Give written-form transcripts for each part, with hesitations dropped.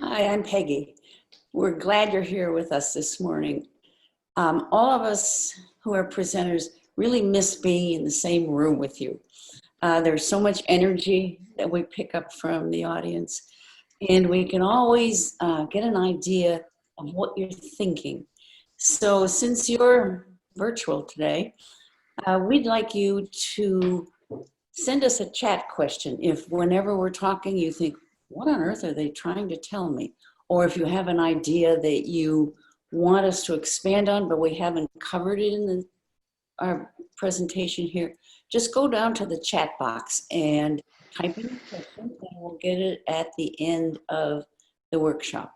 Hi, I'm Peggy. We're glad you're here with us this morning. All of us who are presenters really miss being in the same room with you. There's so much energy that we pick up from the audience, and we can always get an idea of what you're thinking. So, since you're virtual today, we'd like you to send us a chat question. If whenever we're talking, you think, what on earth are they trying to tell me? Or if you have an idea that you want us to expand on, but we haven't covered it in our presentation here, just go down to the chat box and type in your question, and we'll get it at the end of the workshop.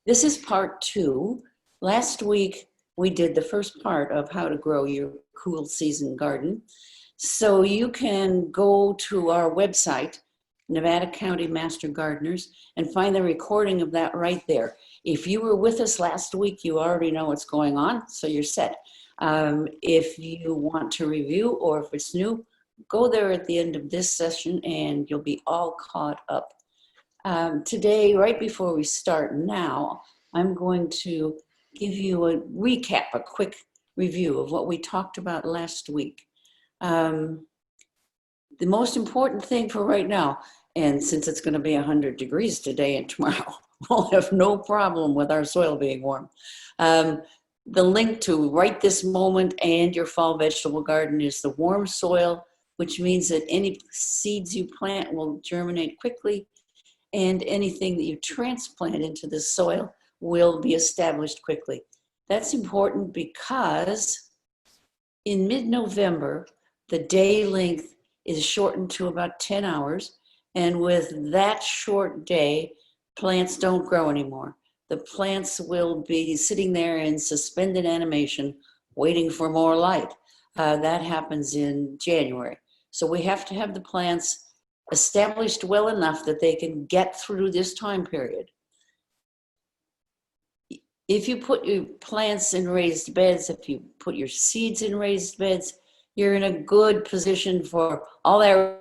This is part 2. Last week, we did the first part of how to grow your cool season garden. So you can go to our website, Nevada County Master Gardeners, and find the recording of that right there. If you were with us last week, you already know what's going on, so you're set. If you want to review or if it's new, go there at the end of this session and you'll be all caught up. Today, right before we start now, I'm going to give you a recap, a quick review of what we talked about last week. The most important thing for right now, and since it's going to be 100 degrees today and tomorrow, we'll have no problem with our soil being warm. The link to right this moment and your fall vegetable garden is the warm soil, which means that any seeds you plant will germinate quickly, and anything that you transplant into the soil will be established quickly. That's important because in mid-November, the day length is shortened to about 10 hours. And with that short day, plants don't grow anymore. The plants will be sitting there in suspended animation, waiting for more light. That happens in January. So we have to have the plants established well enough that they can get through this time period. If you put your plants in raised beds, if you put your seeds in raised beds, you're in a good position for all that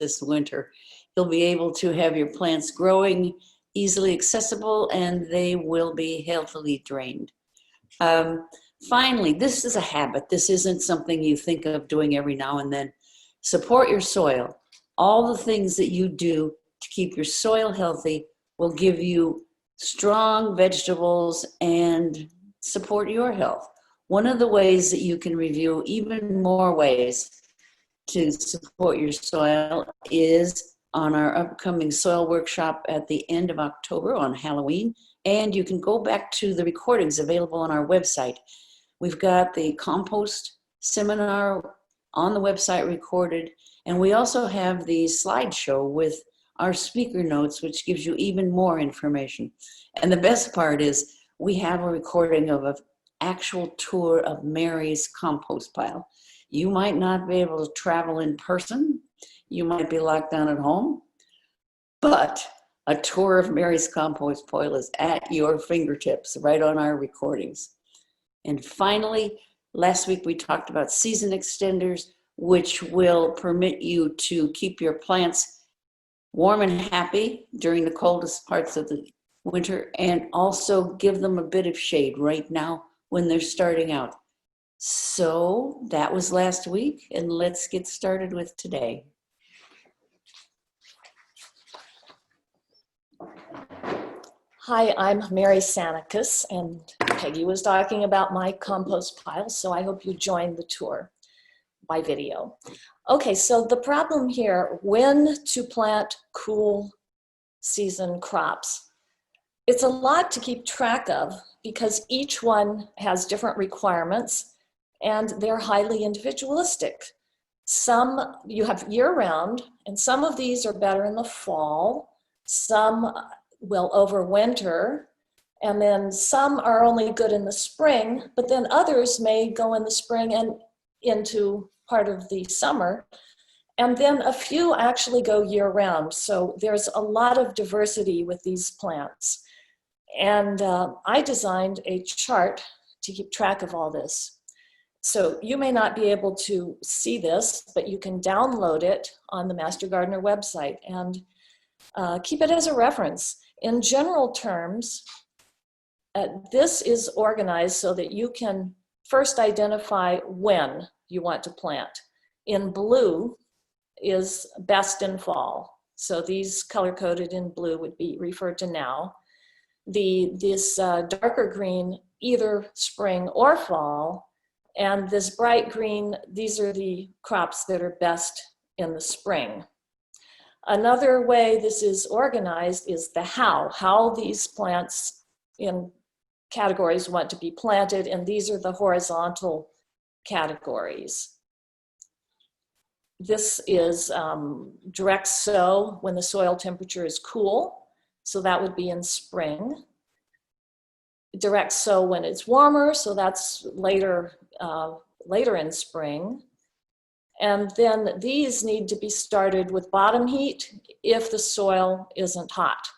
this winter. You'll be able to have your plants growing easily accessible, and they will be healthily drained. Finally, this is a habit. This isn't something you think of doing every now and then. Support your soil. All the things that you do to keep your soil healthy will give you strong vegetables and support your health. One of the ways that you can review even more ways to support your soil is on our upcoming soil workshop at the end of October on Halloween. And you can go back to the recordings available on our website. We've got the compost seminar on the website recorded, and we also have the slideshow with our speaker notes, which gives you even more information. And the best part is we have a recording of an actual tour of Mary's compost pile. You might not be able to travel in person. You might be locked down at home, but a tour of Mary's compost pile is at your fingertips right on our recordings. And finally, last week we talked about season extenders, which will permit you to keep your plants warm and happy during the coldest parts of the winter, and also give them a bit of shade right now when they're starting out. So that was last week, and let's get started with today. Hi, I'm Mary Sanicus, and Peggy was talking about my compost pile, so I hope you joined the tour by video. Okay, so the problem here, when to plant cool season crops. It's a lot to keep track of because each one has different requirements and they're highly individualistic. Some you have year-round, and some of these are better in the fall. Some will overwinter, and then some are only good in the spring, but then others may go in the spring and into part of the summer, and then a few actually go year-round. So there's a lot of diversity with these plants. And I designed a chart to keep track of all this. So you may not be able to see this, but you can download it on the Master Gardener website. And keep it as a reference. In general terms, this is organized so that you can first identify when you want to plant. In blue is best in fall. So these color-coded in blue would be referred to now. This darker green, either spring or fall, and this bright green, these are the crops that are best in the spring. Another way this is organized is the how these plants in categories want to be planted, and these are the horizontal categories. This is direct sow when the soil temperature is cool, so that would be in spring. Direct sow when it's warmer, so that's later in spring. And then these need to be started with bottom heat if the soil isn't hot.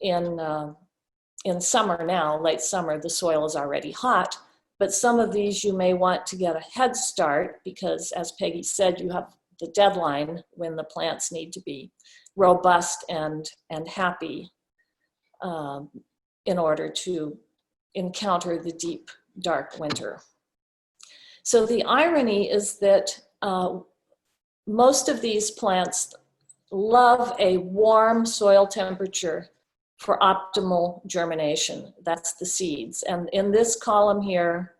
In summer now, late summer, the soil is already hot, but some of these you may want to get a head start because, as Peggy said, you have the deadline when the plants need to be robust and happy in order to encounter the deep, dark winter. So the irony is that most of these plants love a warm soil temperature for optimal germination. That's the seeds. And in this column here,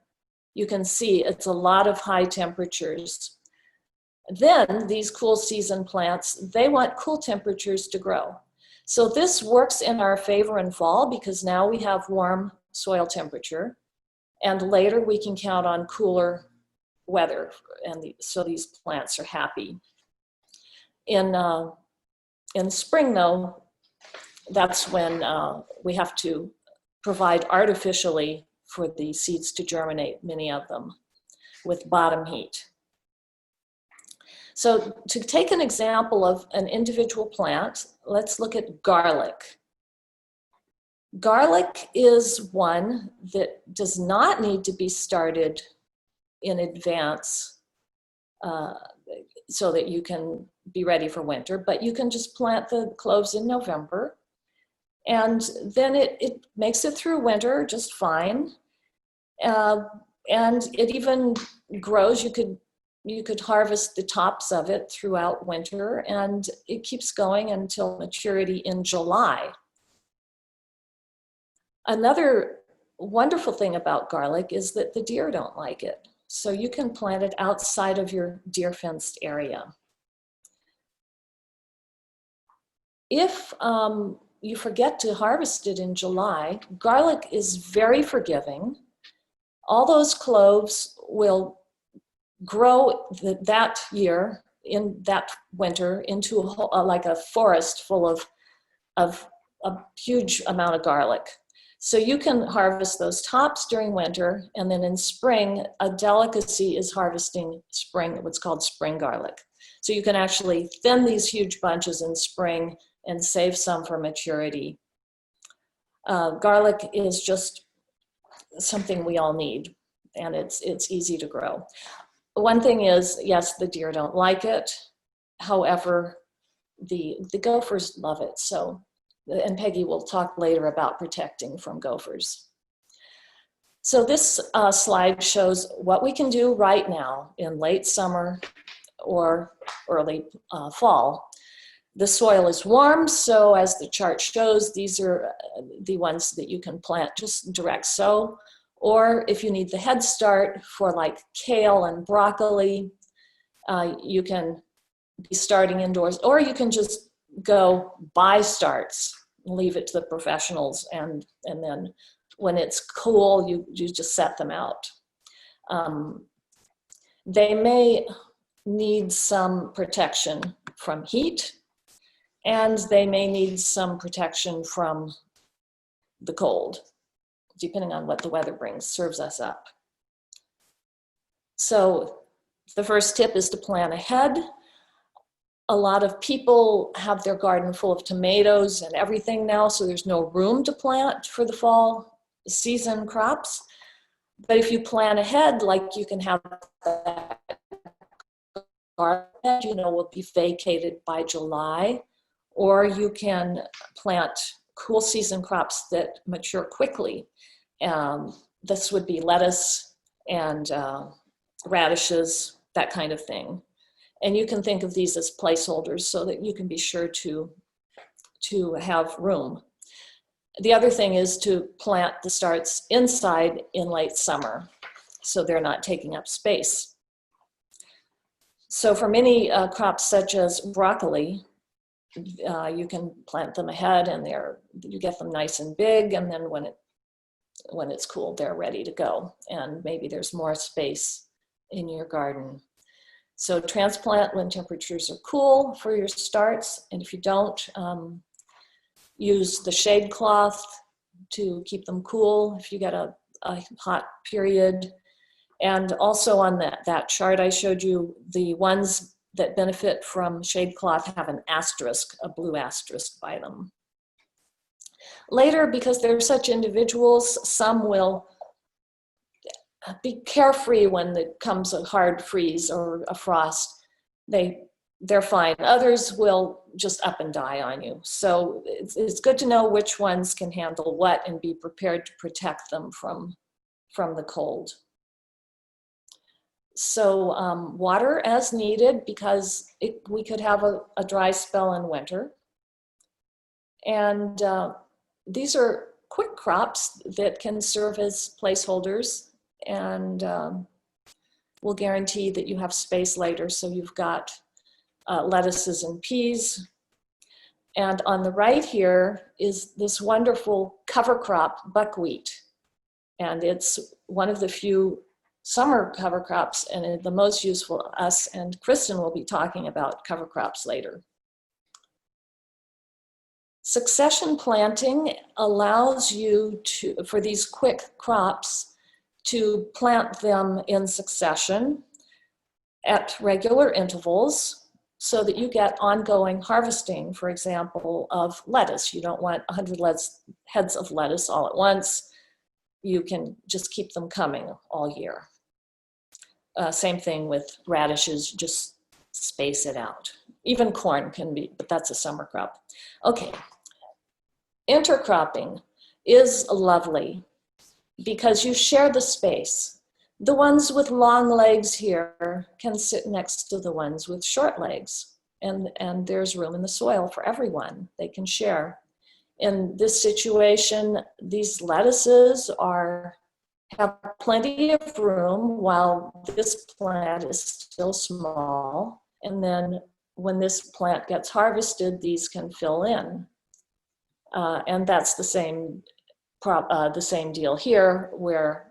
you can see it's a lot of high temperatures. Then these cool season plants, they want cool temperatures to grow. So this works in our favor in fall because now we have warm soil temperature, and later we can count on cooler weather, and so these plants are happy. In spring though, that's when we have to provide artificially for the seeds to germinate, many of them, with bottom heat. So to take an example of an individual plant, let's look at garlic. Garlic is one that does not need to be started in advance so that you can be ready for winter, but you can just plant the cloves in November, and then it makes it through winter just fine. And it even grows. You could harvest the tops of it throughout winter, and it keeps going until maturity in July. Another wonderful thing about garlic is that the deer don't like it. So you can plant it outside of your deer fenced area. If you forget to harvest it in July, garlic is very forgiving. All those cloves will grow that year, in that winter, into like a forest full of a huge amount of garlic. So you can harvest those tops during winter, and then in spring, a delicacy is harvesting spring, what's called spring garlic. So you can actually thin these huge bunches in spring and save some for maturity. Garlic is just something we all need, and it's easy to grow. One thing is, yes, the deer don't like it. However, the gophers love it. So, and Peggy will talk later about protecting from gophers. So this slide shows what we can do right now in late summer or early fall. The soil is warm, so as the chart shows, these are the ones that you can plant just direct sow. Or if you need the head start for like kale and broccoli, you can be starting indoors, or you can just go buy starts, leave it to the professionals, and then when it's cool, you just set them out. They may need some protection from heat, and they may need some protection from the cold, depending on what the weather brings, serves us up. So the first tip is to plan ahead. A lot of people have their garden full of tomatoes and everything now, so there's no room to plant for the fall season crops. But if you plan ahead, like you can have that garden, will be vacated by July, or you can plant cool season crops that mature quickly. This would be lettuce and radishes, that kind of thing. And you can think of these as placeholders so that you can be sure to have room. The other thing is to plant the starts inside in late summer, so they're not taking up space. So for many crops such as broccoli, you can plant them ahead and you get them nice and big, and then when it's cool, they're ready to go. And maybe there's more space in your garden. So transplant when temperatures are cool for your starts, and if you don't, use the shade cloth to keep them cool if you get a hot period. And also on that chart I showed you, the ones that benefit from shade cloth have an asterisk, a blue asterisk by them. Later, because they're such individuals, some will be carefree when it comes a hard freeze or a frost. They're fine. Others will just up and die on you. So it's good to know which ones can handle what and be prepared to protect them from the cold. So water as needed, because we could have a dry spell in winter. And these are quick crops that can serve as placeholders, and will guarantee that you have space later. So you've got lettuces and peas. And on the right here is this wonderful cover crop, buckwheat. And it's one of the few summer cover crops and the most useful to us. And Kristen will be talking about cover crops later. Succession planting allows you to, for these quick crops, to plant them in succession at regular intervals so that you get ongoing harvesting, for example, of lettuce. You don't want 100 heads of lettuce all at once. You can just keep them coming all year. Same thing with radishes, just space it out. Even corn can be, but that's a summer crop. Okay, intercropping is lovely because you share the space. The ones with long legs here can sit next to the ones with short legs, and there's room in the soil for everyone. They can share. In this situation, these lettuces have plenty of room while this plant is still small. And then when this plant gets harvested, these can fill in. And that's the same deal here, where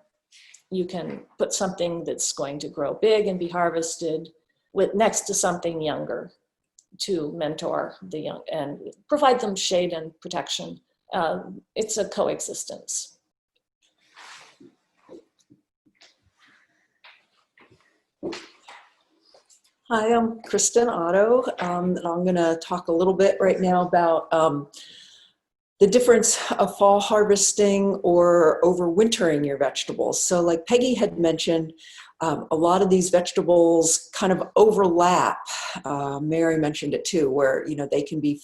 you can put something that's going to grow big and be harvested next to something younger to mentor the young and provide them shade and protection. It's a coexistence. Hi, I'm Kristen Otto, and I'm going to talk a little bit right now about the difference of fall harvesting or overwintering your vegetables. So like Peggy had mentioned, a lot of these vegetables kind of overlap. Mary mentioned it too, where they can be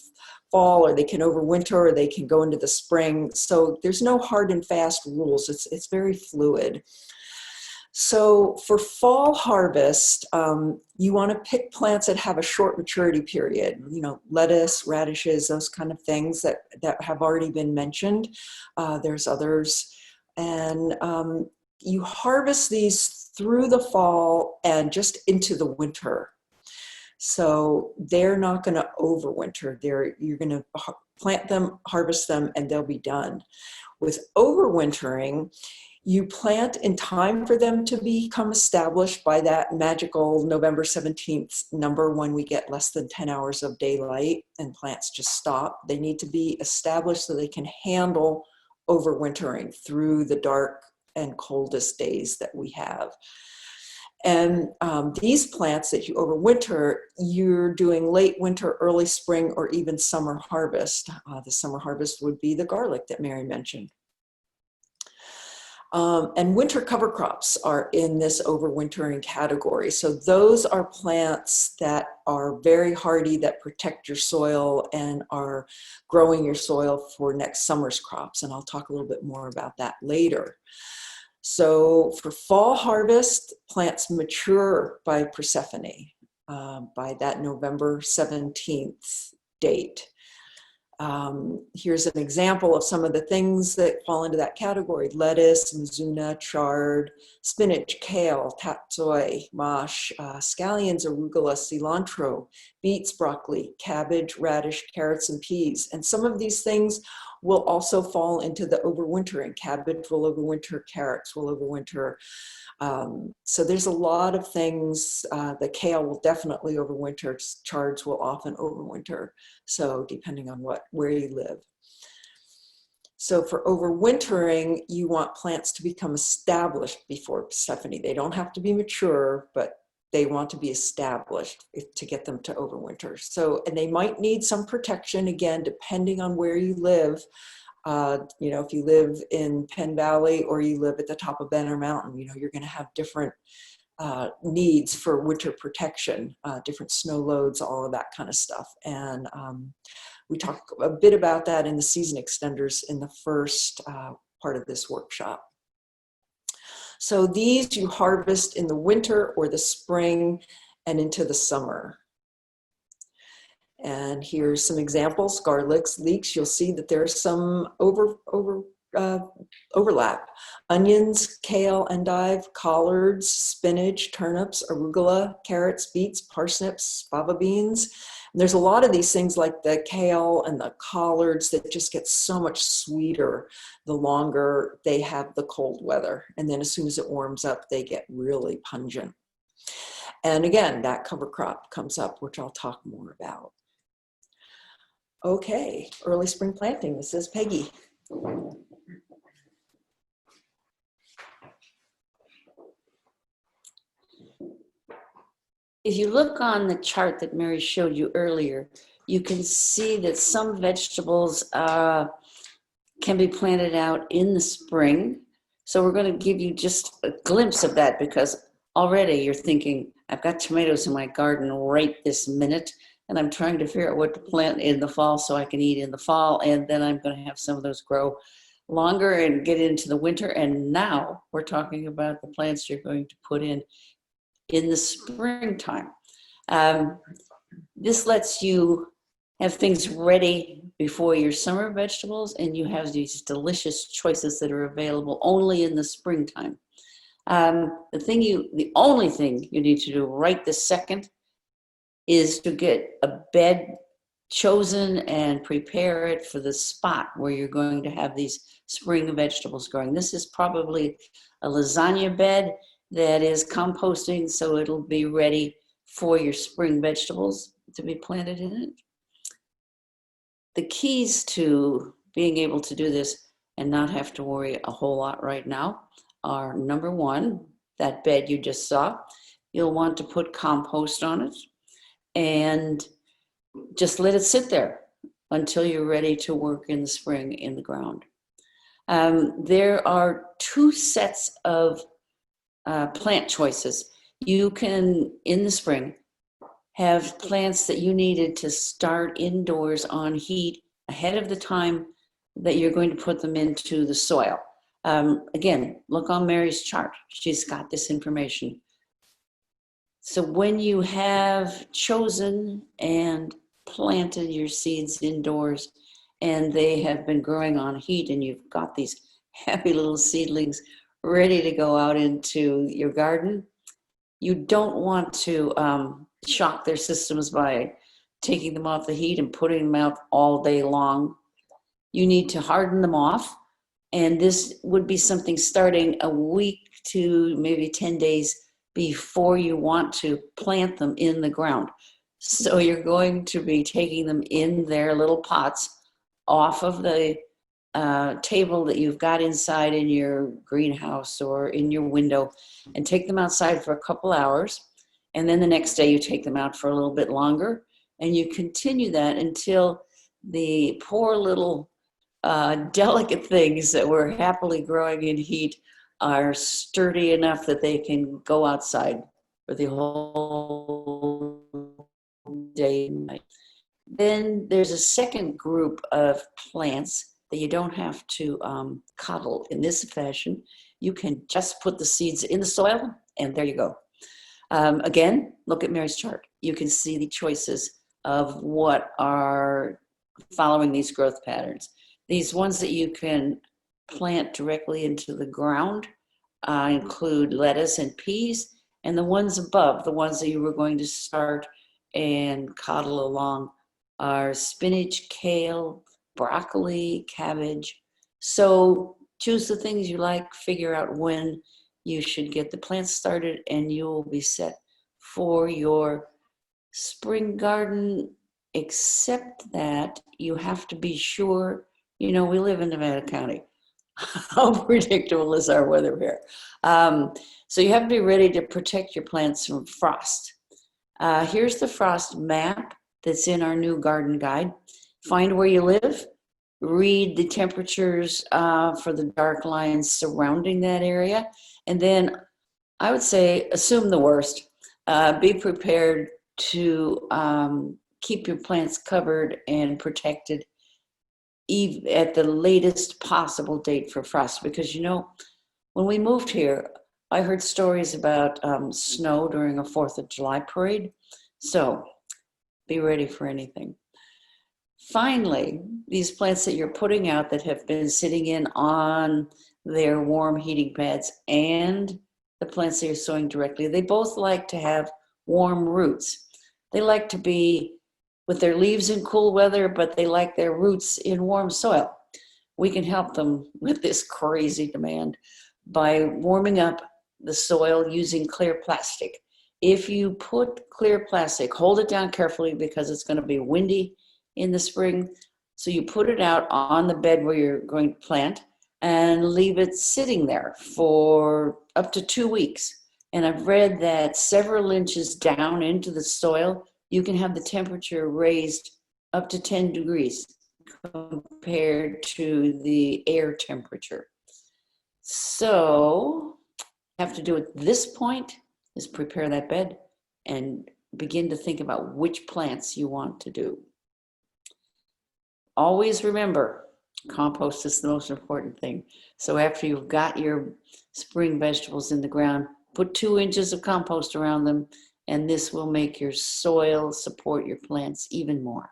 fall, or they can overwinter, or they can go into the spring. So there's no hard and fast rules. It's very fluid. So for fall harvest, you want to pick plants that have a short maturity period, lettuce, radishes, those kind of things that have already been mentioned. There's others. And you harvest these through the fall and just into the winter. So they're not going to overwinter. You're going to plant them, harvest them, and they'll be done. With overwintering, you plant in time for them to become established by that magical November 17th number when we get less than 10 hours of daylight and plants just stop. They need to be established so they can handle overwintering through the dark and coldest days that we have. And these plants that you overwinter, you're doing late winter, early spring, or even summer harvest. The summer harvest would be the garlic that Mary mentioned. And winter cover crops are in this overwintering category. So those are plants that are very hardy, that protect your soil and are growing your soil for next summer's crops. And I'll talk a little bit more about that later. So for fall harvest, plants mature by Persephone, by that November 17th date. Here's an example of some of the things that fall into that category: lettuce, mizuna, chard, spinach, kale, tatsoi, mash, scallions, arugula, cilantro, beets, broccoli, cabbage, radish, carrots, and peas. And some of these things will also fall into the overwintering. Cabbage will overwinter, carrots will overwinter. So there's a lot of things. The kale will definitely overwinter. Chards will often overwinter. So depending on where you live. So for overwintering, you want plants to become established before Persephone. They don't have to be mature, but they want to be established to get them to overwinter. So, and they might need some protection, again, depending on where you live. You know, if you live in Penn Valley or you live at the top of Banner Mountain, you know, you're going to have different needs for winter protection, different snow loads, all of that kind of stuff. And we talk a bit about that in the season extenders in the first part of this workshop. So these you harvest in the winter or the spring and into the summer. And here's some examples. Garlics, leeks, you'll see that there's some overlap. Onions, kale, endive, collards, spinach, turnips, arugula, carrots, beets, parsnips, fava beans. And there's a lot of these things like the kale and the collards that just get so much sweeter the longer they have the cold weather. And then as soon as it warms up, they get really pungent. And again, that cover crop comes up, which I'll talk more about. Okay, early spring planting. This is Peggy. If you look on the chart that Mary showed you earlier, you can see that some vegetables can be planted out in the spring. So we're going to give you just a glimpse of that, because already you're thinking, I've got tomatoes in my garden right this minute, and I'm trying to figure out what to plant in the fall so I can eat in the fall, and then I'm going to have some of those grow longer and get into the winter. And now we're talking about the plants you're going to put in the springtime. This lets you have things ready before your summer vegetables, and you have these delicious choices that are available only in the springtime. The only thing you need to do right this second is to get a bed chosen and prepare it for the spot where you're going to have these spring vegetables growing. This is probably a lasagna bed that is composting, so it'll be ready for your spring vegetables to be planted in it. The keys to being able to do this and not have to worry a whole lot right now are, number one, that bed you just saw. You'll want to put compost on it and just let it sit there until you're ready to work in the spring in the ground. There are two sets of plant choices. You can, in the spring, have plants that you needed to start indoors on heat ahead of the time that you're going to put them into the soil. Again, look on Mary's chart. She's got this information. So when you have chosen and planted your seeds indoors and they have been growing on heat and you've got these happy little seedlings ready to go out into your garden, you don't want to shock their systems by taking them off the heat and putting them out all day long. You need to harden them off, and this would be something starting a week to maybe 10 days before you want to plant them in the ground. So you're going to be taking them in their little pots off of the table that you've got inside in your greenhouse or in your window, and take them outside for a couple hours. And then the next day you take them out for a little bit longer, and you continue that until the poor little delicate things that were happily growing in heat are sturdy enough that they can go outside for the whole day and night. Then there's a second group of plants that you don't have to coddle in this fashion. You can just put the seeds in the soil, and there you go. Again, look at Mary's chart. You can see the choices of what are following these growth patterns. These ones that you can plant directly into the ground include lettuce and peas, and the ones above, the ones that you were going to start and coddle along, are spinach, kale, broccoli, cabbage. So choose the things you like, figure out when you should get the plants started, and you will be set for your spring garden, except that you have to be sure, you know, we live in Nevada County. How predictable is our weather here? So you have to be ready to protect your plants from frost. Here's the frost map that's in our new garden guide. Find where you live, read the temperatures for the dark lines surrounding that area, and then I would say assume the worst. Be prepared to keep your plants covered and protected at the latest possible date for frost, because you know, when we moved here, I heard stories about snow during a 4th of July parade. So be ready for anything. Finally, these plants that you're putting out that have been sitting in on their warm heating pads and the plants that you're sowing directly, they both like to have warm roots. They like to be with their leaves in cool weather, but they like their roots in warm soil. We can help them with this crazy demand by warming up the soil using clear plastic. If you put clear plastic, hold it down carefully because it's going to be windy in the spring. So you put it out on the bed where you're going to plant and leave it sitting there for up to 2 weeks. And I've read that several inches down into the soil, you can have the temperature raised up to 10 degrees compared to the air temperature. So what you have to do at this point is prepare that bed and begin to think about which plants you want to do. Always remember, compost is the most important thing. So after you've got your spring vegetables in the ground, put 2 inches of compost around them, and this will make your soil support your plants even more.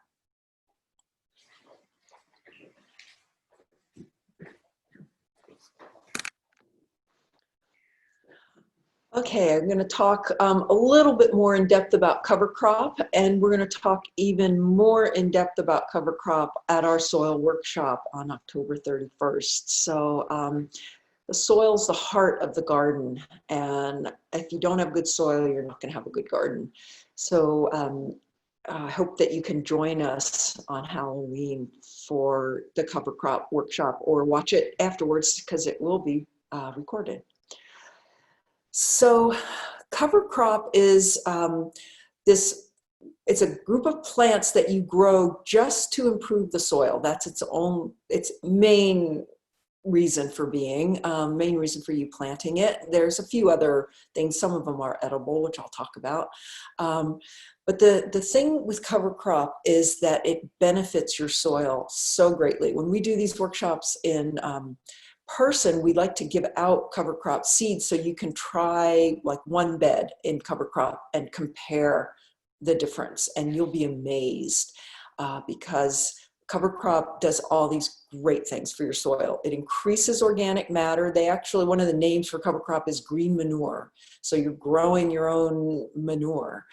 Okay, I'm going to talk a little bit more in depth about cover crop, and we're going to talk even more in depth about cover crop at our soil workshop on October 31st. So the soil's the heart of the garden, and if you don't have good soil, you're not going to have a good garden. So I hope that you can join us on Halloween for the cover crop workshop, or watch it afterwards because it will be recorded. So cover crop is it's a group of plants that you grow just to improve the soil. That's its main reason for being, main reason for you planting it. There's a few other things. Some of them are edible, which I'll talk about. But the thing with cover crop is that it benefits your soil so greatly. When we do these workshops in person, we like to give out cover crop seeds so you can try like one bed in cover crop and compare the difference, and you'll be amazed because cover crop does all these great things for your soil. It increases organic matter. They actually, one of the names for cover crop is green manure. So you're growing your own manure.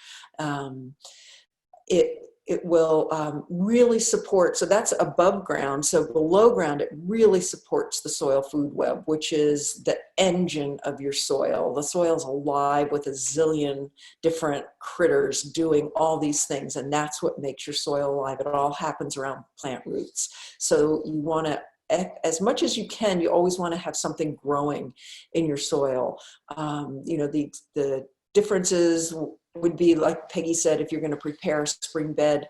It will really support, so that's above ground. So below ground, it really supports the soil food web, which is the engine of your soil. The soil's alive with a zillion different critters doing all these things, and that's what makes your soil alive. It all happens around plant roots. So you want to, as much as you can, you always want to have something growing in your soil. You know, the differences would be, like Peggy said, if you're going to prepare a spring bed,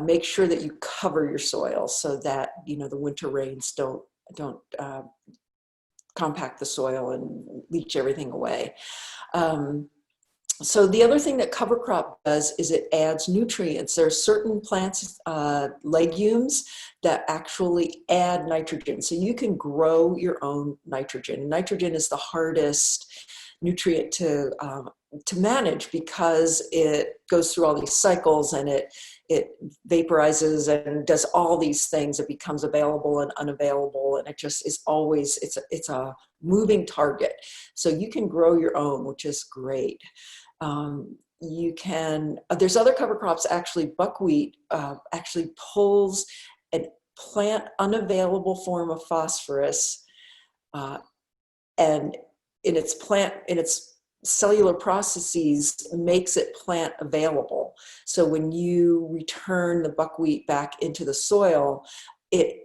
make sure that you cover your soil so that, you know, the winter rains don't compact the soil and leach everything away. So the other thing that cover crop does is it adds nutrients. There are certain plants, legumes, that actually add nitrogen. So you can grow your own nitrogen. Nitrogen is the hardest nutrient to manage because it goes through all these cycles and it vaporizes and does all these things. It becomes available and unavailable, and it just is always, it's a moving target. So you can grow your own, which is great. You can, there's other cover crops, actually buckwheat actually pulls a plant unavailable form of phosphorus and in its cellular processes makes it plant available. So when you return the buckwheat back into the soil, it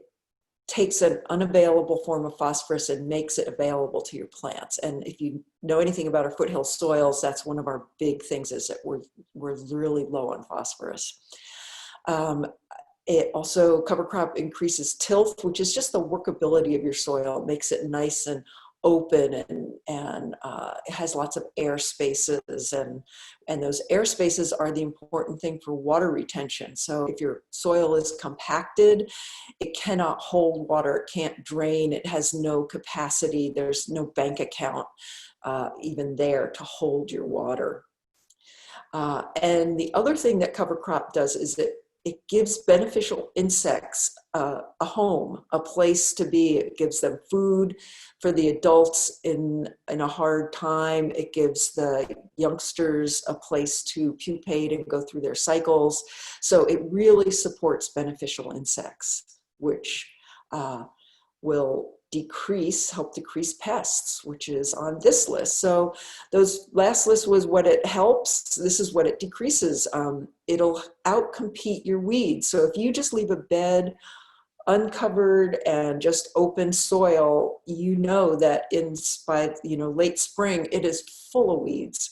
takes an unavailable form of phosphorus and makes it available to your plants. And if you know anything about our foothill soils, that's one of our big things, is that we're really low on phosphorus. It also, cover crop increases tilth, which is just the workability of your soil. It makes it nice and open, and it has lots of air spaces, and those air spaces are the important thing for water retention. So if your soil is compacted, it cannot hold water, it can't drain, it has no capacity, there's no bank account even there to hold your water. And the other thing that cover crop does is that it gives beneficial insects a home, a place to be. It gives them food for the adults in a hard time. It gives the youngsters a place to pupate and go through their cycles. So it really supports beneficial insects, which will help decrease pests, which is on this list. So those last list was what it helps. This is what it decreases. It'll outcompete your weeds. So if you just leave a bed uncovered and just open soil, you know that by late spring, it is full of weeds.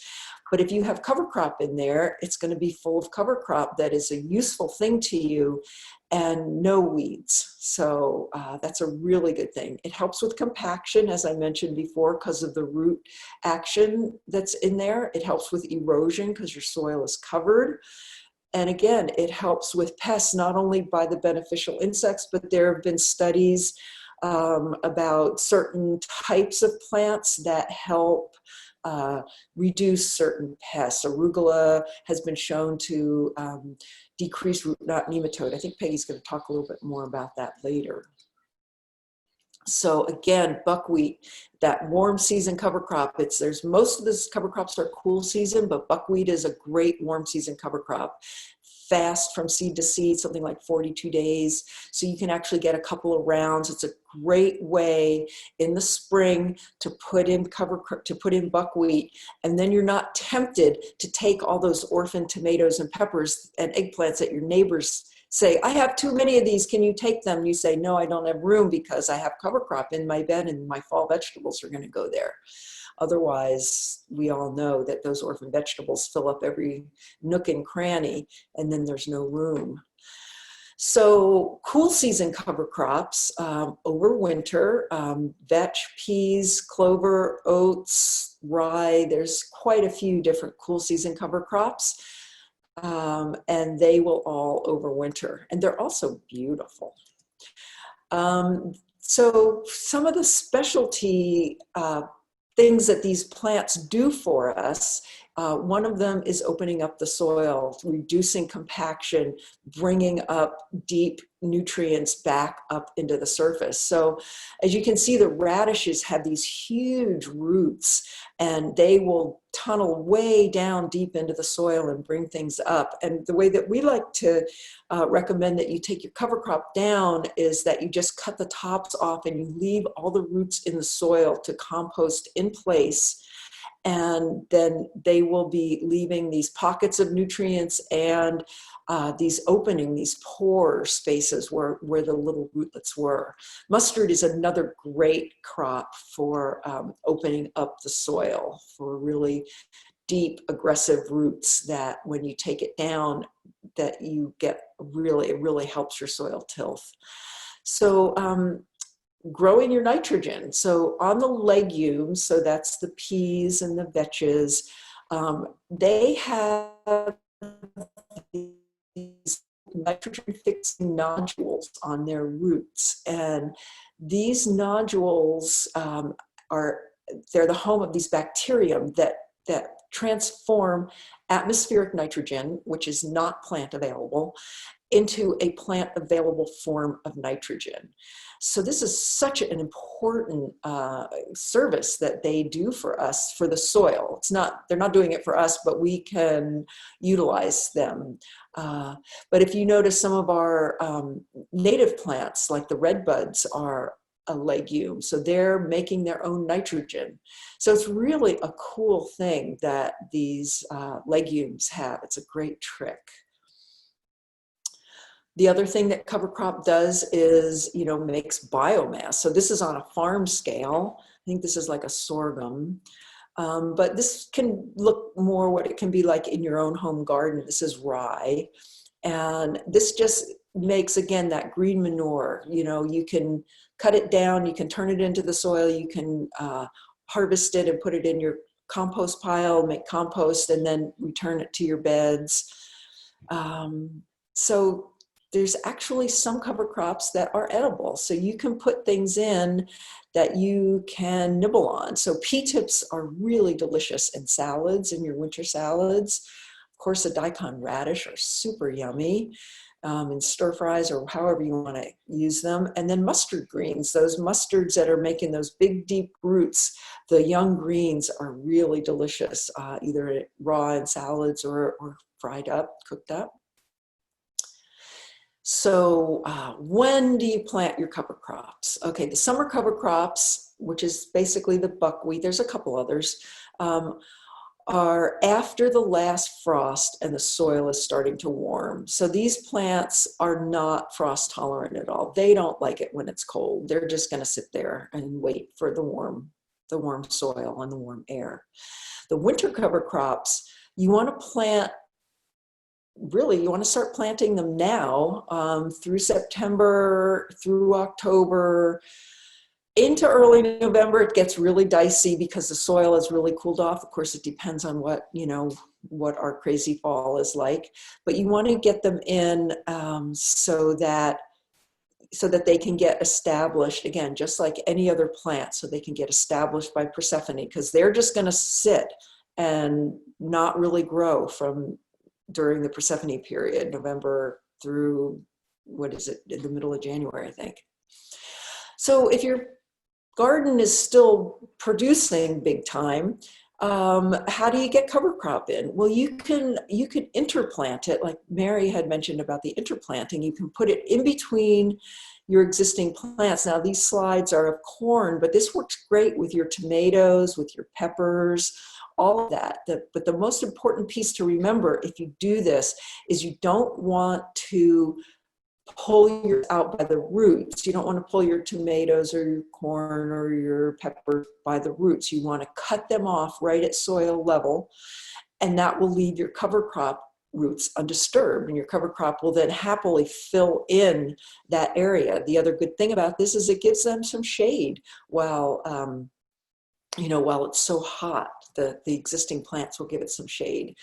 But if you have cover crop in there, it's going to be full of cover crop that is a useful thing to you and no weeds. So that's a really good thing. It helps with compaction, as I mentioned before, because of the root action that's in there. It helps with erosion because your soil is covered. And again, it helps with pests, not only by the beneficial insects, but there have been studies about certain types of plants that help reduce certain pests. Arugula has been shown to decrease root knot nematode. I think Peggy's going to talk a little bit more about that later. So again, buckwheat, that warm season cover crop, there's most of this cover crops are cool season, but buckwheat is a great warm season cover crop. Fast from seed to seed, something like 42 days. So you can actually get a couple of rounds. It's a great way in the spring to put in buckwheat, and then you're not tempted to take all those orphan tomatoes and peppers and eggplants that your neighbors say, I have too many of these, can you take them? You say, no, I don't have room because I have cover crop in my bed and my fall vegetables are going to go there. Otherwise, we all know that those orphan vegetables fill up every nook and cranny, and then there's no room. So cool season cover crops, over winter, vetch, peas, clover, oats, rye, there's quite a few different cool season cover crops. And they will all overwinter, and they're also beautiful. So some of the specialty things that these plants do for us, one of them is opening up the soil, reducing compaction, bringing up deep nutrients back up into the surface. So as you can see, the radishes have these huge roots, and they will tunnel way down deep into the soil and bring things up. And the way that we like to recommend that you take your cover crop down is that you just cut the tops off and you leave all the roots in the soil to compost in place. And then they will be leaving these pockets of nutrients and these pore spaces where the little rootlets were. Mustard is another great crop for opening up the soil, for really deep, aggressive roots that when you take it down, that you get it really helps your soil tilth. So growing your nitrogen. So on the legumes, so that's the peas and the vetches, they have these nitrogen fixing nodules on their roots. And these nodules they're the home of these bacterium that transform atmospheric nitrogen, which is not plant available, into a plant available form of nitrogen. So this is such an important service that they do for us, for the soil. It's not, they're not doing it for us, but we can utilize them. But if you notice, some of our native plants, like the redbuds, are a legume. So they're making their own nitrogen. So it's really a cool thing that these legumes have. It's a great trick. The other thing that cover crop does is, makes biomass. So this is on a farm scale. I think this is like a sorghum. But this can look more what it can be like in your own home garden. This is rye. And this just makes, again, that green manure. You can cut it down, you can turn it into the soil, you can harvest it and put it in your compost pile, make compost, and then return it to your beds. So there's actually some cover crops that are edible. So you can put things in that you can nibble on. So pea tips are really delicious in salads, in your winter salads. Of course, the daikon radish are super yummy in stir fries or however you want to use them. And then mustard greens, those mustards that are making those big, deep roots, the young greens are really delicious, either raw in salads or fried up, cooked up. So when do you plant your cover crops? Okay, the summer cover crops, which is basically the buckwheat, there's a couple others, are after the last frost and the soil is starting to warm. So these plants are not frost tolerant at all. They don't like it when it's cold. They're just going to sit there and wait for the warm soil and the warm air. The winter cover crops, you want to plant, really, you want to start planting them now through September, through October, into early November. It gets really dicey because the soil is really cooled off. Of course, it depends on what our crazy fall is like. But you want to get them in so that they can get established, again, just like any other plant, so they can get established by Persephone, because they're just going to sit and not really grow during the Persephone period, November through, in the middle of January, I think. So if your garden is still producing big time, how do you get cover crop in? Well, you can interplant it, like Mary had mentioned about the interplanting. You can put it in between your existing plants. Now, these slides are of corn, but this works great with your tomatoes, with your peppers, all of that. But the most important piece to remember if you do this is you don't want to pull yours out by the roots. You don't want to pull your tomatoes or your corn or your pepper by the roots. You want to cut them off right at soil level, and that will leave your cover crop roots undisturbed, and your cover crop will then happily fill in that area. The other good thing about this is it gives them some shade while it's so hot. The existing plants will give it some shade.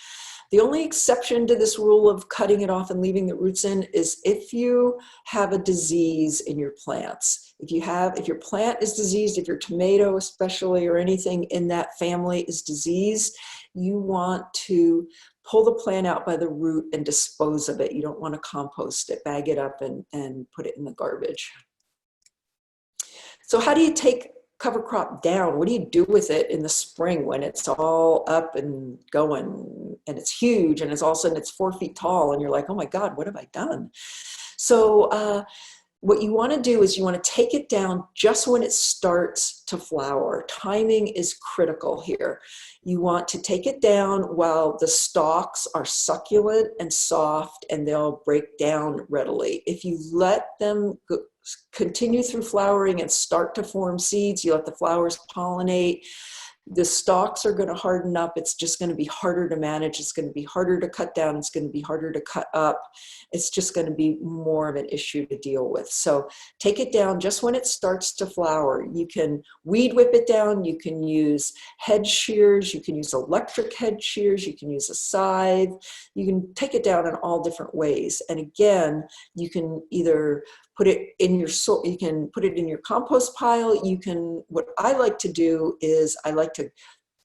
The only exception to this rule of cutting it off and leaving the roots in is if you have a disease in your plants. If your plant is diseased, if your tomato especially, or anything in that family is diseased, you want to pull the plant out by the root and dispose of it. You don't want to compost it, bag it up and put it in the garbage. So how do you take cover crop down? What do you do with it in the spring when it's all up and going and it's huge and all of a sudden it's 4 feet tall and you're like, oh my God, what have I done? So what you want to do is you want to take it down just when it starts to flower. Timing is critical here. You want to take it down while the stalks are succulent and soft and they'll break down readily. If you let them continue through flowering and start to form seeds, you let the flowers pollinate, the stalks are going to harden up. It's just going to be harder to manage. It's going to be harder to cut down. It's going to be harder to cut up. It's just going to be more of an issue to deal with. So take it down just when it starts to flower. You can weed whip it down. You can use head shears. You can use electric head shears. You can use a scythe. You can take it down in all different ways. And again, you can either put it in your soil, you can put it in your compost pile. You can, what I like to do is I like to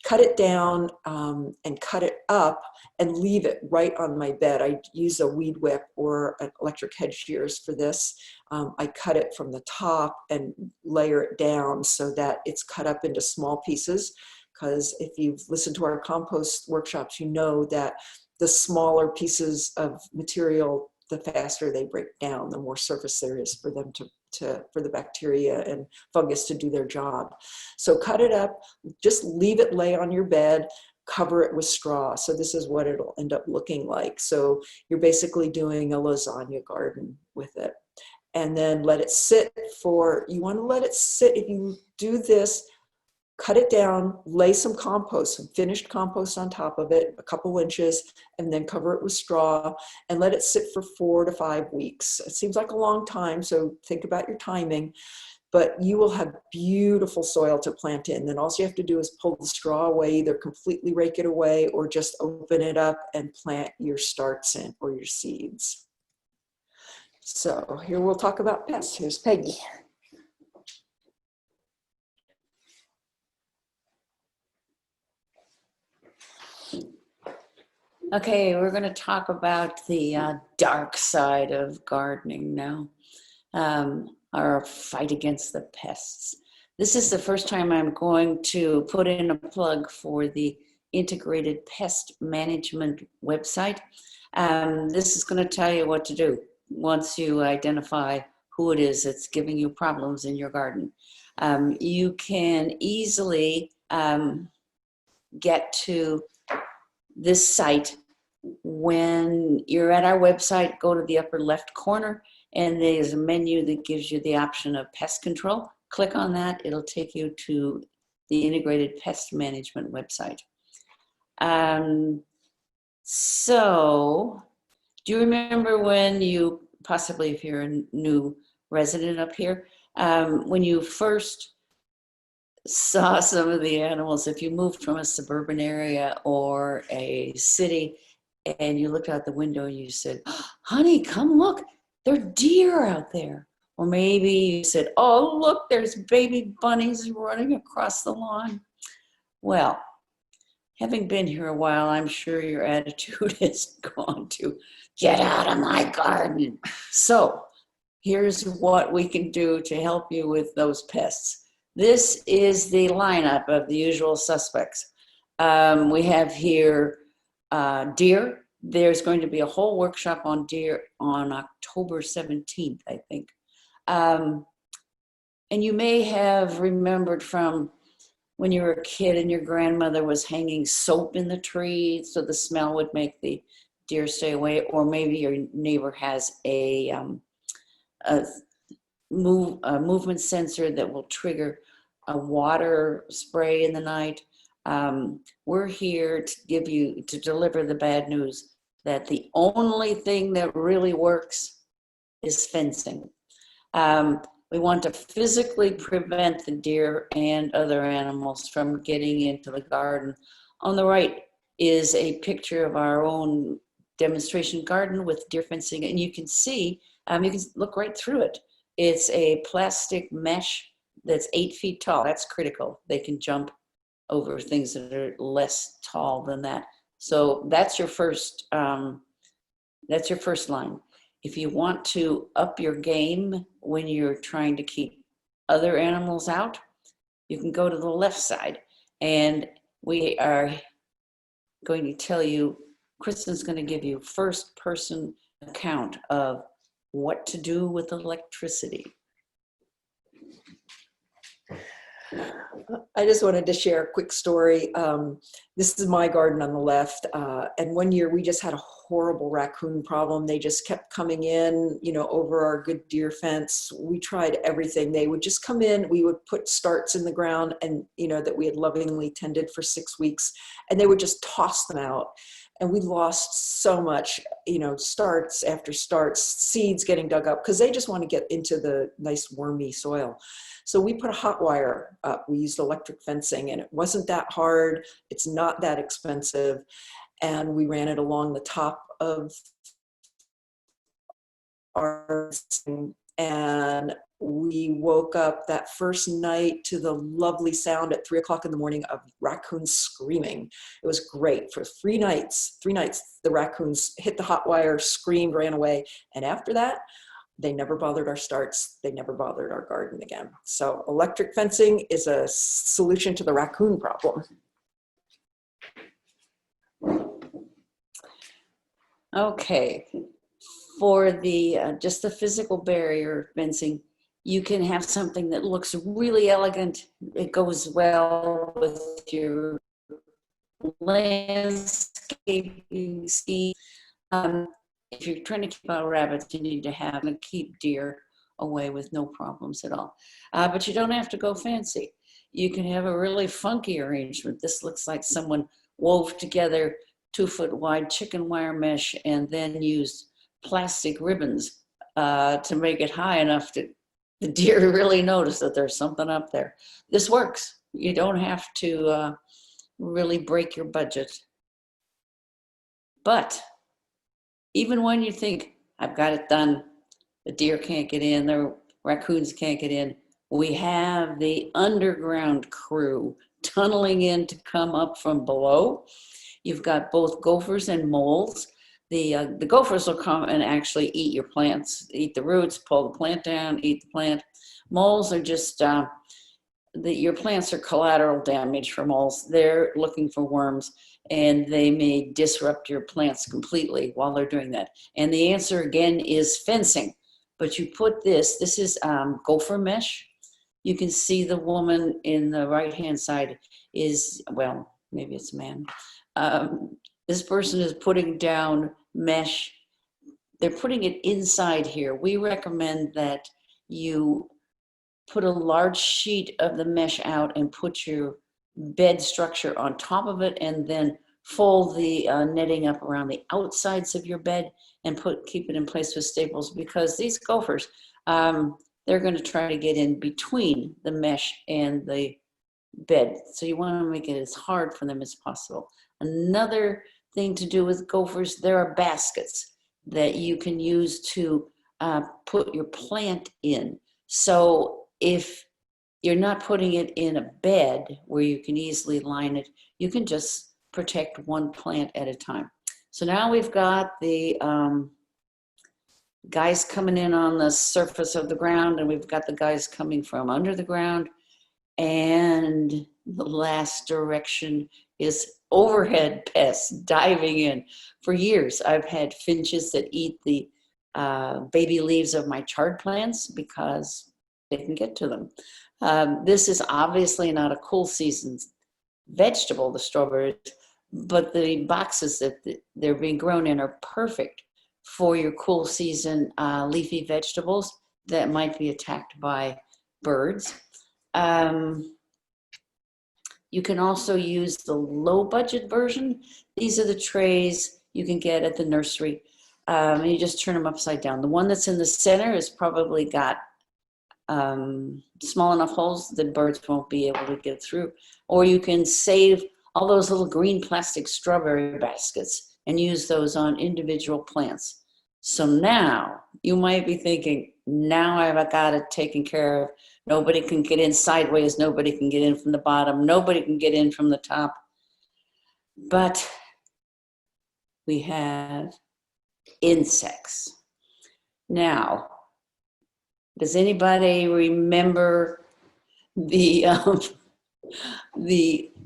cut it down and cut it up and leave it right on my bed. I use a weed whip or an electric head shears for this. I cut it from the top and layer it down so that it's cut up into small pieces. Because if you've listened to our compost workshops, you know that the smaller pieces of material, the faster they break down, the more surface there is for them for the bacteria and fungus to do their job. So cut it up, just leave it lay on your bed, cover it with straw. So this is what it'll end up looking like. So you're basically doing a lasagna garden with it. And then let it sit for, you want to let it sit. If you do this, cut it down, lay some compost, some finished compost on top of it, a couple inches, and then cover it with straw and let it sit for 4 to 5 weeks. It seems like a long time, so think about your timing, but you will have beautiful soil to plant in. Then all you have to do is pull the straw away, either completely rake it away or just open it up and plant your starts in or your seeds. So here we'll talk about pests. Here's Peggy. Okay, we're going to talk about the dark side of gardening now, our fight against the pests. This is the first time I'm going to put in a plug for the Integrated Pest Management website. This is going to tell you what to do once you identify who it is that's giving you problems in your garden. You can easily get to this site. When you're at our website, go to the upper left corner and there's a menu that gives you the option of pest control. Click on that, it'll take you to the Integrated Pest Management website. So, do you remember when you, possibly if you're a new resident up here, when you first saw some of the animals, if you moved from a suburban area or a city and you looked out the window and you said, honey, come look, there are deer out there. Or maybe you said, oh, look, there's baby bunnies running across the lawn. Well, having been here a while, I'm sure your attitude has gone to get out of my garden. So here's what we can do to help you with those pests. This is the lineup of the usual suspects. We have here deer. There's going to be a whole workshop on deer on October 17th, I think. And you may have remembered from when you were a kid and your grandmother was hanging soap in the tree so the smell would make the deer stay away, or maybe your neighbor has a movement sensor that will trigger a water spray in the night. We're here to deliver the bad news that the only thing that really works is fencing. We want to physically prevent the deer and other animals from getting into the garden. On the right is a picture of our own demonstration garden with deer fencing, and you can see, you can look right through it. It's a plastic mesh that's 8 feet tall. That's critical. They can jump over things that are less tall than that. So that's your first line. If you want to up your game when you're trying to keep other animals out, you can go to the left side. And we are going to tell you, Kristen's going to give you first person account of what to do with electricity. I just wanted to share a quick story. This is my garden on the left. And one year we just had a horrible raccoon problem. They just kept coming in, you know, over our good deer fence. We tried everything. They would just come in. We would put starts in the ground and, you know, that we had lovingly tended for 6 weeks, and they would just toss them out. And we lost so much, you know, starts after starts, seeds getting dug up because they just want to get into the nice wormy soil. So we put a hot wire up. We used electric fencing, and it wasn't that hard. It's not that expensive. And we ran it along the top of our, and we woke up that first night to the lovely sound at 3 o'clock in the morning of raccoons screaming. It was great. For 3 nights, the raccoons hit the hot wire, screamed, ran away. And after that, they never bothered our starts. They never bothered our garden again. So electric fencing is a solution to the raccoon problem. Okay, for the just the physical barrier fencing, you can have something that looks really elegant. It goes well with your landscaping scheme. If you're trying to keep out rabbits, you need to have and keep deer away with no problems at all. But you don't have to go fancy. You can have a really funky arrangement. This looks like someone wove together 2-foot wide chicken wire mesh and then used plastic ribbons to make it high enough to the deer to really notice that there's something up there. This works. You don't have to really break your budget. But even when you think, I've got it done, the deer can't get in, the raccoons can't get in, we have the underground crew tunneling in to come up from below. You've got both gophers and moles. The gophers will come and actually eat your plants, eat the roots, pull the plant down, eat the plant. Moles are just, your plants are collateral damage for moles. They're looking for worms, and they may disrupt your plants completely while they're doing that. And the answer again is fencing. But you put this is gopher mesh. You can see the woman in the right-hand side is, well, maybe it's a man. This person is putting down mesh. They're putting it inside here. We recommend that you put a large sheet of the mesh out and put your bed structure on top of it, and then fold the netting up around the outsides of your bed and keep it in place with staples, because these gophers, they're going to try to get in between the mesh and the bed. So you want to make it as hard for them as possible. Another thing to do with gophers, there are baskets that you can use to put your plant in. So if you're not putting it in a bed where you can easily line it, you can just protect one plant at a time. So now we've got the guys coming in on the surface of the ground, and we've got the guys coming from under the ground. And the last direction is overhead pests diving in. For years, I've had finches that eat the baby leaves of my chard plants because they can get to them. This is obviously not a cool season vegetable, the strawberries, but the boxes that they're being grown in are perfect for your cool season leafy vegetables that might be attacked by birds. You can also use the low budget version. These are the trays you can get at the nursery. And you just turn them upside down. The one that's in the center has probably got small enough holes that birds won't be able to get through. Or you can save all those little green plastic strawberry baskets and use those on individual plants. So now you might be thinking, now I've got it taken care of. Nobody can get in sideways. Nobody can get in from the bottom. Nobody can get in from the top. But we have insects. Now, does anybody remember the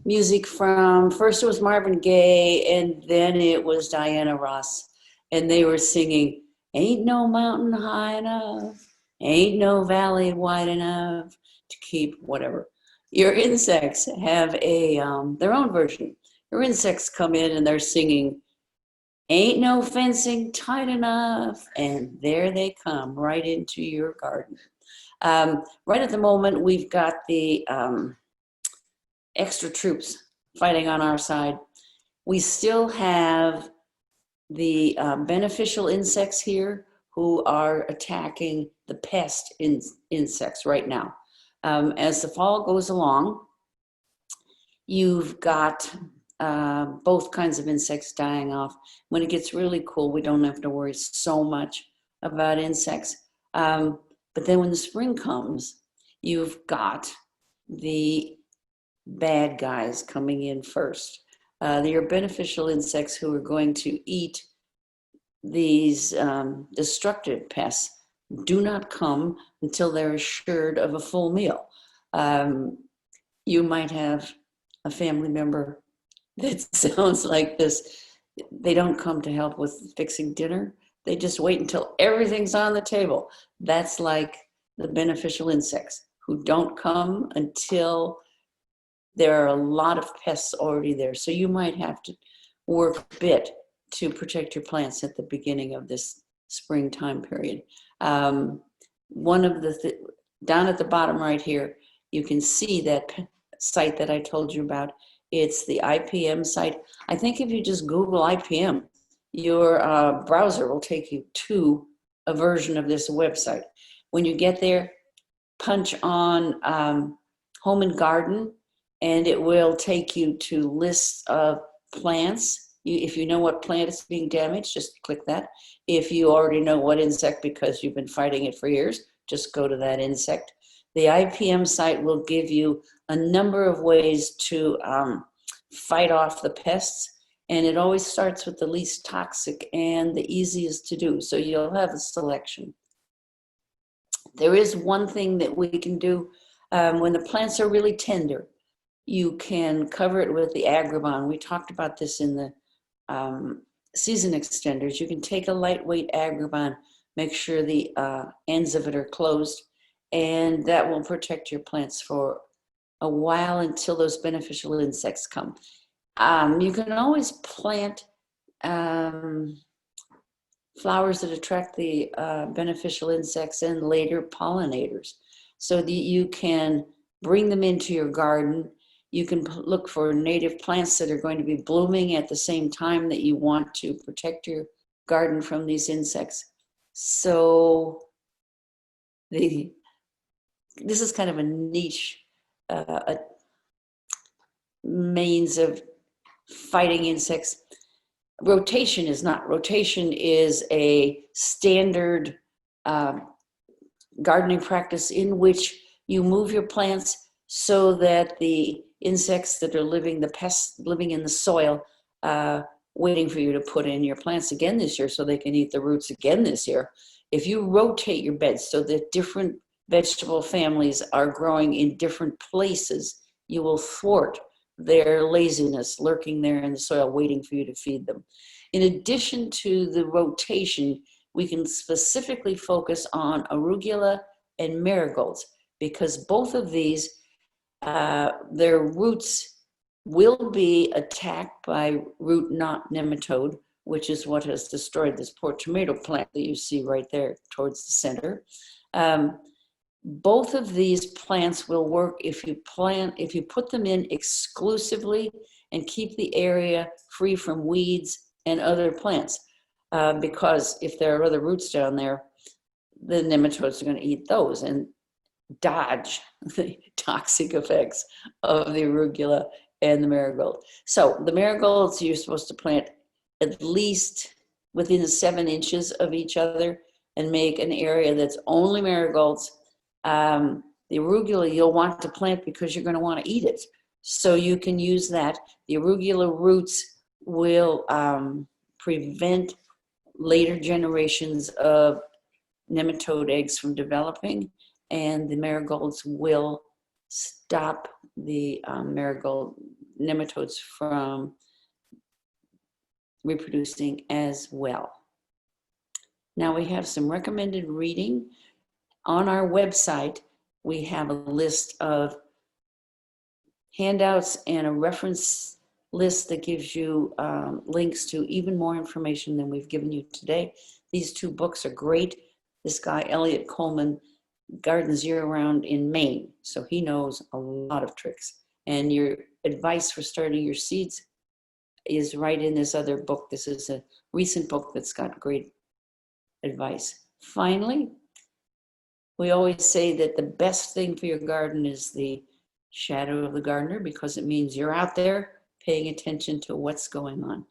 music from, first it was Marvin Gaye and then it was Diana Ross, and they were singing, ain't no mountain high enough, ain't no valley wide enough to keep whatever. your insects have a their own version. Your insects come in and they're singing, "Ain't no fencing tight enough," and there they come right into your garden. Right at the moment, we've got the extra troops fighting on our side. We still have the beneficial insects here who are attacking the pest insects right now. As the fall goes along, you've got both kinds of insects dying off. When it gets really cool, we don't have to worry so much about insects. But then when the spring comes, you've got the bad guys coming in first. Your beneficial insects who are going to eat these destructive pests do not come until they're assured of a full meal. You might have a family member that sounds like this. They don't come to help with fixing dinner. They just wait until everything's on the table. That's like the beneficial insects who don't come until there are a lot of pests already there. So you might have to work a bit to protect your plants at the beginning of this springtime period. One of the, down at the bottom right here, you can see that site that I told you about. It's the IPM site. I think if you just Google IPM, your browser will take you to a version of this website. When you get there, punch on Home and Garden, and it will take you to lists of plants. If you know what plant is being damaged, just click that. If you already know what insect because you've been fighting it for years, just go to that insect. The IPM site will give you a number of ways to fight off the pests, and it always starts with the least toxic and the easiest to do, so you'll have a selection. There is one thing that we can do when the plants are really tender. You can cover it with the Agribon. We talked about this in the season extenders. You can take a lightweight Agribon, make sure the ends of it are closed, and that will protect your plants for a while until those beneficial insects come. You can always plant flowers that attract the beneficial insects and later pollinators, so that you can bring them into your garden. You can look for native plants that are going to be blooming at the same time that you want to protect your garden from these insects. So this is kind of a niche means of fighting insects. Rotation is not. Rotation is a standard gardening practice in which you move your plants so that the insects that are living, the pests living in the soil, waiting for you to put in your plants again this year so they can eat the roots again this year. If you rotate your beds so that different vegetable families are growing in different places, you will thwart their laziness lurking there in the soil waiting for you to feed them. In addition to the rotation, we can specifically focus on arugula and marigolds, because both of these, their roots will be attacked by root knot nematode, which is what has destroyed this poor tomato plant that you see right there towards the center. Both of these plants will work if you put them in exclusively and keep the area free from weeds and other plants, because if there are other roots down there, the nematodes are going to eat those and dodge the toxic effects of the arugula and the marigold. So the marigolds, you're supposed to plant at least within 7 inches of each other and make an area that's only marigolds. The arugula you'll want to plant because you're going to want to eat it. So you can use that. The arugula roots will prevent later generations of nematode eggs from developing, and the marigolds will stop the marigold nematodes from reproducing as well. Now we have some recommended reading. On our website, we have a list of handouts and a reference list that gives you links to even more information than we've given you today. These 2 books are great. This guy, Elliot Coleman, gardens year-round in Maine, so he knows a lot of tricks. And your advice for starting your seeds is right in this other book. This is a recent book that's got great advice. Finally, we always say that the best thing for your garden is the shadow of the gardener, because it means you're out there paying attention to what's going on.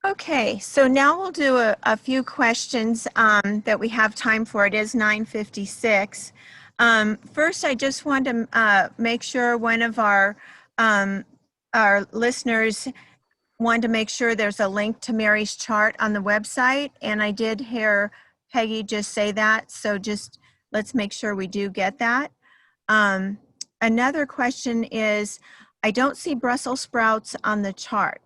Okay, so now we'll do a few questions that we have time for. It is 9:56. First, I just want to make sure one of our listeners wanted to make sure there's a link to Mary's chart on the website, and I did hear Peggy just say that, so just let's make sure we do get that. Another question is, I don't see Brussels sprouts on the chart.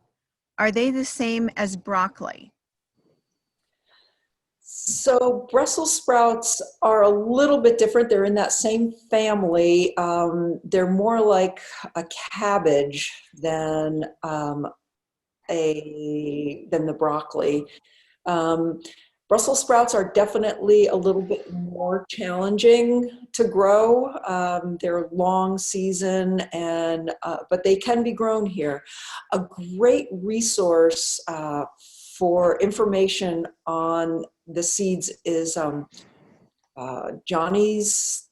Are they the same as broccoli? So Brussels sprouts are a little bit different. They're in that same family. They're more like a cabbage than the broccoli. Brussels sprouts are definitely a little bit more challenging to grow. They're long season, and but they can be grown here. A great resource for information on the seeds is Johnny's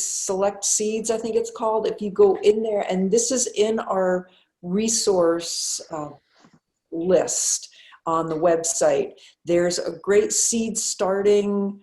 Select Seeds, I think it's called. If you go in there, and this is in our resource list on the website, there's a great seed starting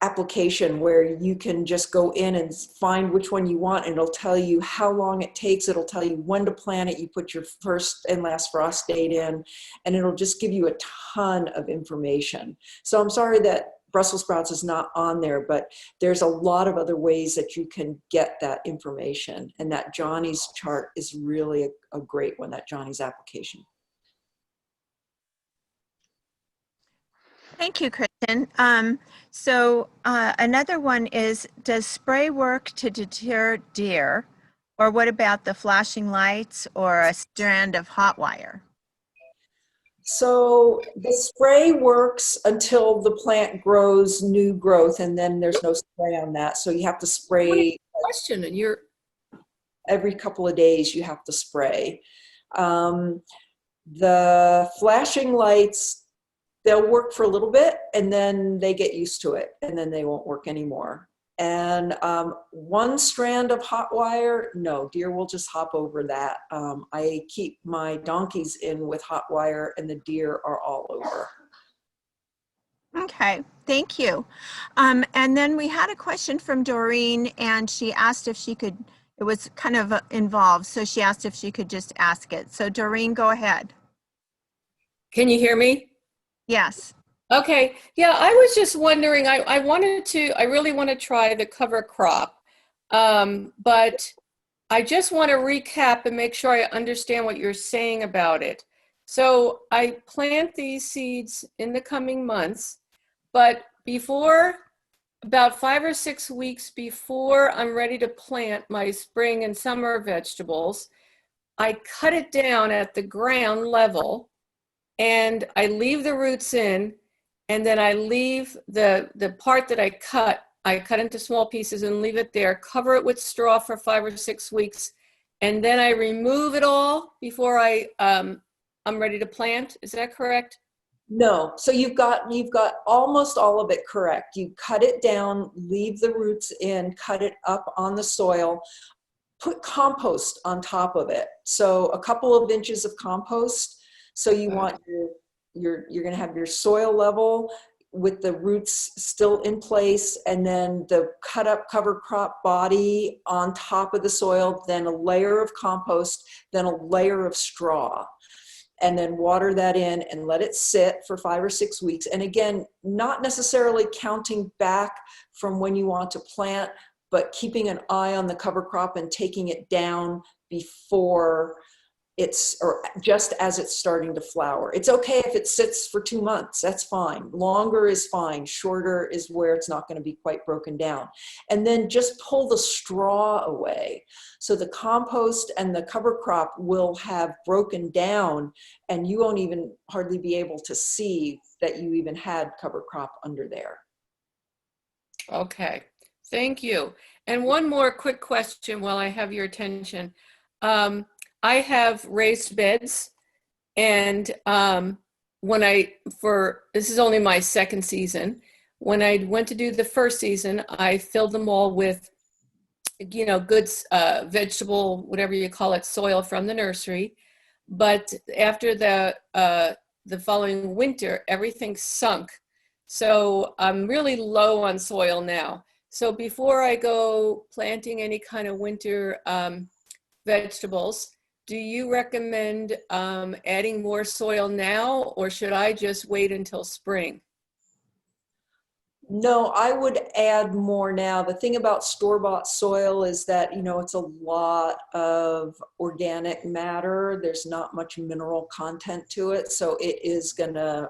application where you can just go in and find which one you want, and it'll tell you how long it takes. It'll tell you when to plant it. You put your first and last frost date in, and it'll just give you a ton of information. So I'm sorry that Brussels sprouts is not on there, but there's a lot of other ways that you can get that information. And that Johnny's chart is really a great one, that Johnny's application. Thank you, Kristen. Another one is, does spray work to deter deer? Or what about the flashing lights or a strand of hot wire? So the spray works until the plant grows new growth, and then there's no spray on that. So you have to spray. Question, and you're every couple of days you have to spray. The flashing lights, they'll work for a little bit, and then they get used to it, and then they won't work anymore. And one strand of hot wire, no, deer will just hop over that. I keep my donkeys in with hot wire, and the deer are all over. Okay, thank you. And then we had a question from Doreen, and she asked if she could, it was kind of involved, so she asked if she could just ask it. So Doreen, go ahead. Can you hear me? Yes. Okay, yeah, I was just wondering, I really want to try the cover crop, but I just want to recap and make sure I understand what you're saying about it. So I plant these seeds in the coming months, but before, about 5 or 6 weeks before I'm ready to plant my spring and summer vegetables, I cut it down at the ground level, and I leave the roots in, and then I leave the part that I cut into small pieces and leave it there, cover it with straw for 5 or 6 weeks, and then I remove it all before I'm ready to plant. Is that correct? No, so you've got almost all of it correct. You cut it down, leave the roots in, cut it up on the soil, put compost on top of it. So a couple of inches of compost. So you want you're going to have your soil level with the roots still in place, and then the cut up cover crop body on top of the soil, then a layer of compost, then a layer of straw, and then water that in and let it sit for 5 or 6 weeks. And again, not necessarily counting back from when you want to plant, but keeping an eye on the cover crop and taking it down before or just as it's starting to flower. It's okay if it sits for 2 months, that's fine. Longer is fine, shorter is where it's not gonna be quite broken down. And then just pull the straw away. So the compost and the cover crop will have broken down and you won't even hardly be able to see that you even had cover crop under there. Okay, thank you. And one more quick question while I have your attention. I have raised beds, and this is only my second season. When I went to do the first season, I filled them all with, good vegetable, whatever you call it, soil from the nursery. But after the following winter, everything sunk. So I'm really low on soil now. So before I go planting any kind of winter vegetables, do you recommend adding more soil now, or should I just wait until spring? No, I would add more now. The thing about store-bought soil is that, it's a lot of organic matter. There's not much mineral content to it. So it is gonna,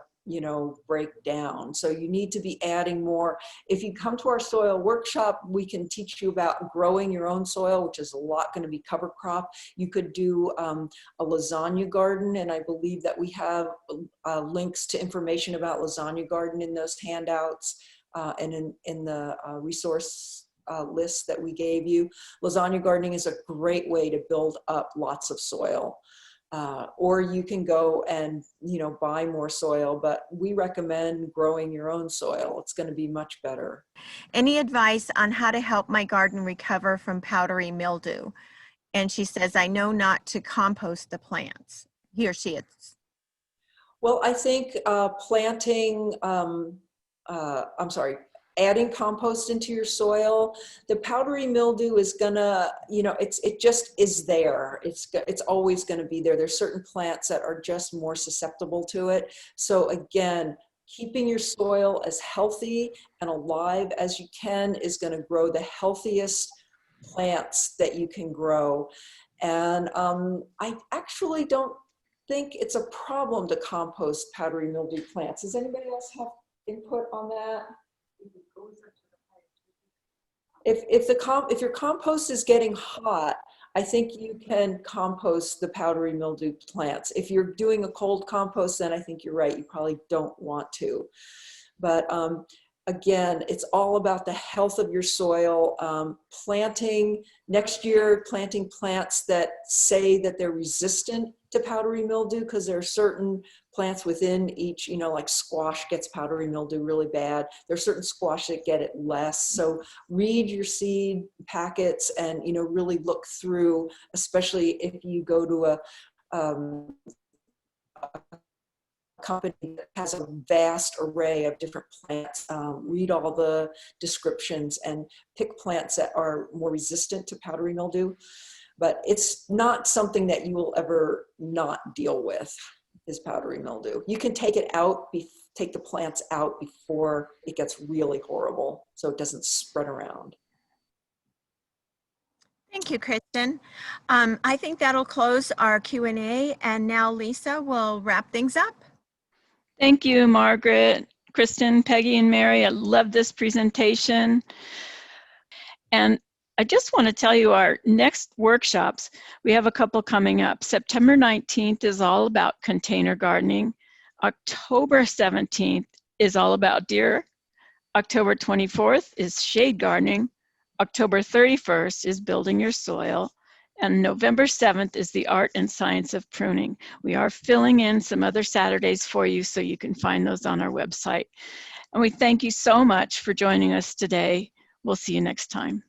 break down. So you need to be adding more. If you come to our soil workshop, we can teach you about growing your own soil, which is a lot going to be cover crop. You could do a lasagna garden, and I believe that we have links to information about lasagna garden in those handouts and in the resource list that we gave you. Lasagna gardening is a great way to build up lots of soil. Or you can go and, buy more soil, but we recommend growing your own soil. It's going to be much better. Any advice on how to help my garden recover from powdery mildew? And she says, I know not to compost the plants. He or she is. Well, I think adding compost into your soil, the powdery mildew is gonna, it just is there. It's always gonna be there. There's certain plants that are just more susceptible to it. So again, keeping your soil as healthy and alive as you can is gonna grow the healthiest plants that you can grow. And I actually don't think it's a problem to compost powdery mildew plants. Does anybody else have input on that? If your compost is getting hot, I think you can compost the powdery mildew plants. If you're doing a cold compost, then I think you're right. You probably don't want to. But again, it's all about the health of your soil. Next year, planting plants that say that they're resistant to powdery mildew, because there are certain plants within each, like squash gets powdery mildew really bad. There are certain squash that get it less. So read your seed packets and, really look through, especially if you go to a company that has a vast array of different plants. Read all the descriptions and pick plants that are more resistant to powdery mildew. But it's not something that you will ever not deal with, is powdery mildew. You can take it out, take the plants out before it gets really horrible, so it doesn't spread around. Thank you, Kristen. I think that'll close our Q&A, and now Lisa will wrap things up. Thank you, Margaret, Kristen, Peggy, and Mary. I love this presentation. And I just want to tell you our next workshops, we have a couple coming up. September 19th is all about container gardening. October 17th is all about deer. October 24th is shade gardening. October 31st is building your soil. And November 7th is the art and science of pruning. We are filling in some other Saturdays for you, so you can find those on our website. And we thank you so much for joining us today. We'll see you next time.